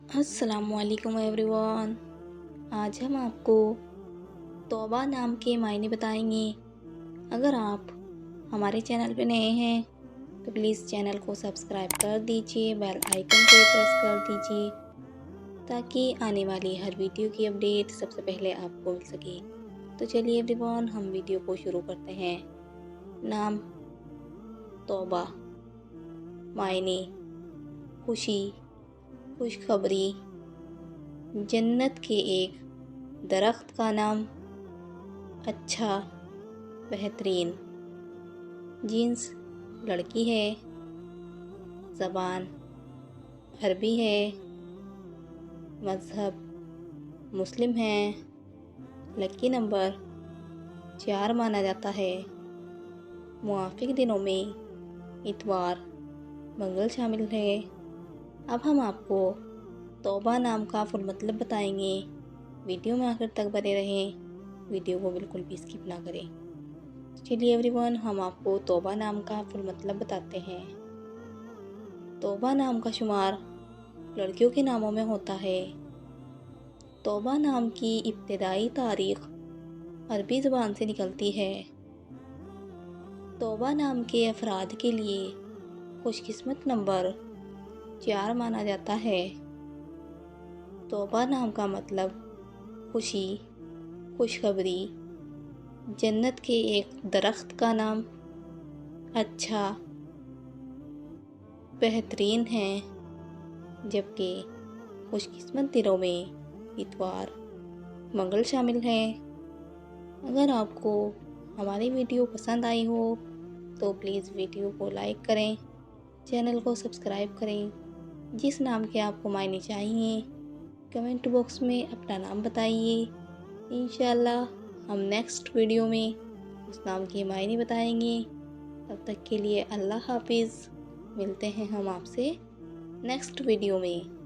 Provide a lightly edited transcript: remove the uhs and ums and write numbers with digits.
अस्सलाम वालेकुम एवरीवन। आज हम आपको तौबा नाम के मायने बताएंगे। अगर आप हमारे चैनल पे नए हैं तो प्लीज़ चैनल को सब्सक्राइब कर दीजिए, बेल आइकन को प्रेस कर दीजिए ताकि आने वाली हर वीडियो की अपडेट सबसे पहले आपको मिल सके। तो चलिए एवरीवन, हम वीडियो को शुरू करते हैं। नाम तौबा, मायने खुशी, खुशखबरी, जन्नत के एक दरख्त का नाम, अच्छा, बेहतरीन। जिन्स लड़की है, ज़बान अरबी है, मज़हब मुस्लिम है, लकी नंबर 4 माना जाता है। मुआफ़िक दिनों में इतवार, मंगल शामिल है। अब हम आपको तौबा नाम का फुल मतलब बताएंगे। वीडियो में आखिर तक बने रहें, वीडियो को बिल्कुल भी स्किप ना करें। चलिए एवरीवन, हम आपको तौबा नाम का फुल मतलब बताते हैं। तौबा नाम का शुमार लड़कियों के नामों में होता है। तौबा नाम की इब्तिदाई तारीख अरबी ज़बान से निकलती है। तौबा नाम के अफराद के लिए खुशकिस्मत नंबर 4 माना जाता है। तौबा नाम का मतलब खुशी, खुशखबरी, जन्नत के एक दरख्त का नाम, अच्छा, बेहतरीन है। जबकि खुशकिस्मत दिनों में इतवार, मंगल शामिल है। अगर आपको हमारी वीडियो पसंद आई हो तो प्लीज़ वीडियो को लाइक करें, चैनल को सब्सक्राइब करें। जिस नाम के आपको मायने चाहिए कमेंट बॉक्स में अपना नाम बताइए। इंशाल्लाह हम नेक्स्ट वीडियो में उस नाम के मायने बताएंगे। तब तक के लिए अल्लाह हाफिज़। मिलते हैं हम आपसे नेक्स्ट वीडियो में।